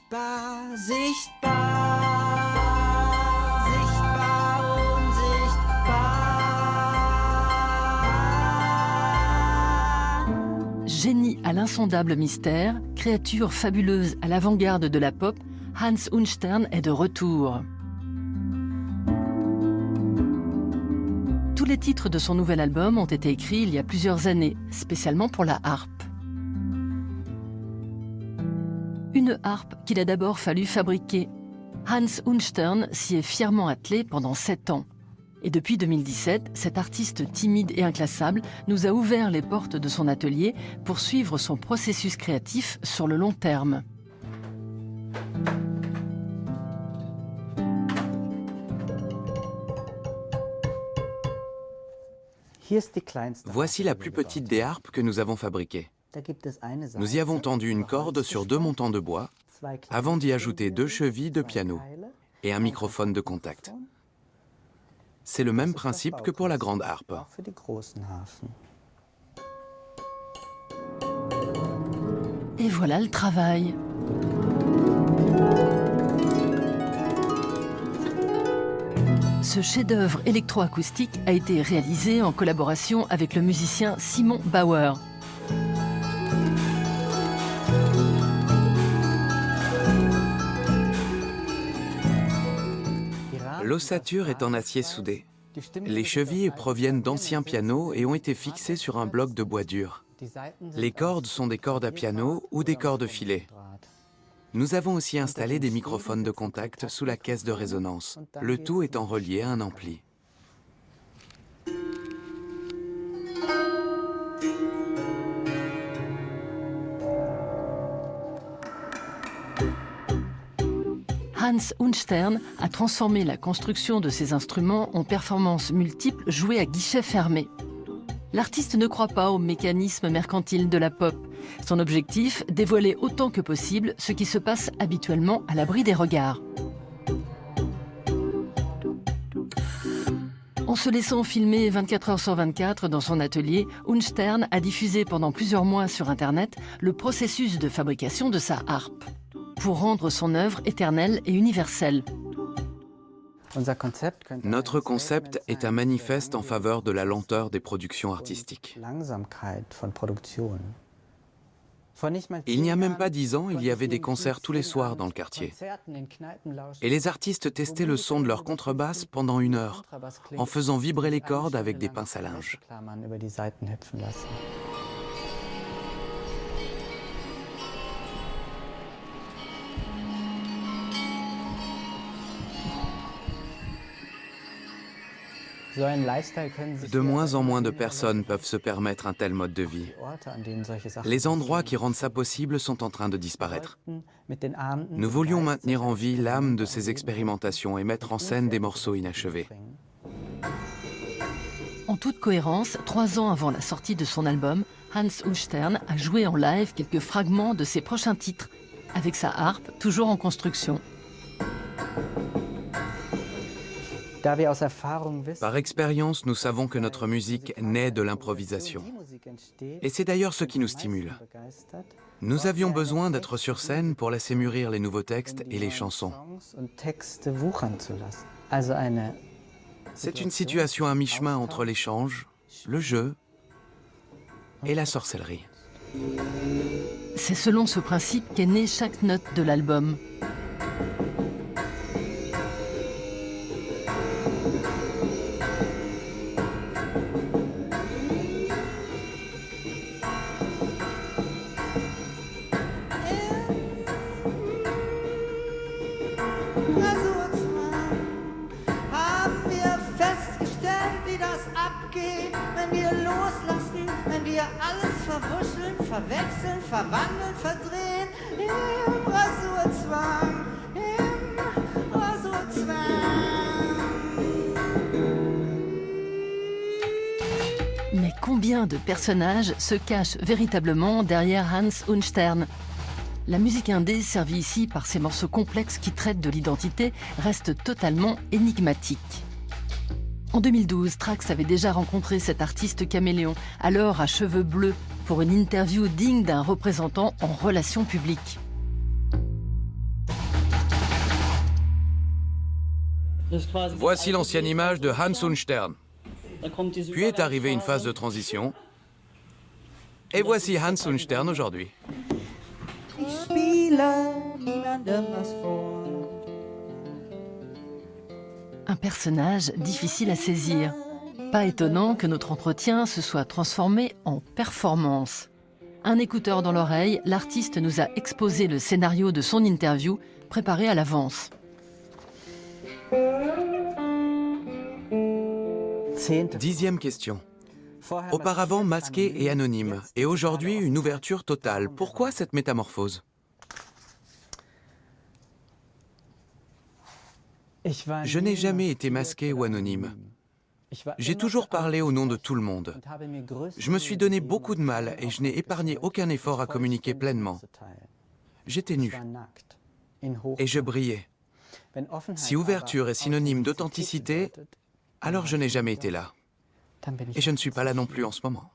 Sichtbar, sichtbar, sichtbar, unsichtbar. Génie à l'insondable mystère, créature fabuleuse à l'avant-garde de la pop, Hans Unstern est de retour. Tous les titres de son nouvel album ont été écrits il y a plusieurs années, spécialement pour la harpe. Une harpe qu'il a d'abord fallu fabriquer. Hans Unstern s'y est fièrement attelé pendant 7 ans. Et depuis 2017, cet artiste timide et inclassable nous a ouvert les portes de son atelier pour suivre son processus créatif sur le long terme. Voici la plus petite des harpes que nous avons fabriquées. Nous y avons tendu une corde sur 2 montants de bois, avant d'y ajouter 2 chevilles de piano et un microphone de contact. C'est le même principe que pour la grande harpe. Et voilà le travail. Ce chef-d'œuvre électroacoustique a été réalisé en collaboration avec le musicien Simon Bauer. L'ossature est en acier soudé. Les chevilles proviennent d'anciens pianos et ont été fixées sur un bloc de bois dur. Les cordes sont des cordes à piano ou des cordes filées. Nous avons aussi installé des microphones de contact sous la caisse de résonance, le tout étant relié à un ampli. Hans Unstern a transformé la construction de ces instruments en performances multiples jouées à guichet fermé. L'artiste ne croit pas au mécanisme mercantile de la pop. Son objectif, dévoiler autant que possible ce qui se passe habituellement à l'abri des regards. En se laissant filmer 24 heures sur 24 dans son atelier, Unstern a diffusé pendant plusieurs mois sur Internet le processus de fabrication de sa harpe, pour rendre son œuvre éternelle et universelle. Notre concept est un manifeste en faveur de la lenteur des productions artistiques. Il n'y a même pas 10 ans, il y avait des concerts tous les soirs dans le quartier. Et les artistes testaient le son de leur contrebasse pendant 1 heure, en faisant vibrer les cordes avec des pinces à linge. De moins en moins de personnes peuvent se permettre un tel mode de vie. Les endroits qui rendent ça possible sont en train de disparaître. Nous voulions maintenir en vie l'âme de ces expérimentations et mettre en scène des morceaux inachevés. En toute cohérence, 3 ans avant la sortie de son album, Hans Unstern a joué en live quelques fragments de ses prochains titres, avec sa harpe toujours en construction. Par expérience, nous savons que notre musique naît de l'improvisation. Et c'est d'ailleurs ce qui nous stimule. Nous avions besoin d'être sur scène pour laisser mûrir les nouveaux textes et les chansons. C'est une situation à mi-chemin entre l'échange, le jeu et la sorcellerie. C'est selon ce principe qu'est née chaque note de l'album. Verwechseln, verwandeln, verdrehen, im Rasurzwang, im Rasurzwang. Mais combien de personnages se cachent véritablement derrière Hans Unstern? La musique indé, servie ici par ces morceaux complexes qui traitent de l'identité, reste totalement énigmatique. En 2012, Trax avait déjà rencontré cet artiste caméléon, alors à cheveux bleus, pour une interview digne d'un représentant en relations publiques. Voici l'ancienne image de Hans Unstern. Puis est arrivée une phase de transition. Et voici Hans Unstern aujourd'hui. Ich spiele niemandem was vor. Un personnage difficile à saisir. Pas étonnant que notre entretien se soit transformé en performance. Un écouteur dans l'oreille, l'artiste nous a exposé le scénario de son interview préparé à l'avance. Dixième question. Auparavant masqué et anonyme, et aujourd'hui une ouverture totale. Pourquoi cette métamorphose? Je n'ai jamais été masqué ou anonyme. J'ai toujours parlé au nom de tout le monde. Je me suis donné beaucoup de mal et je n'ai épargné aucun effort à communiquer pleinement. J'étais nu et je brillais. Si ouverture est synonyme d'authenticité, alors je n'ai jamais été là. Et je ne suis pas là non plus en ce moment.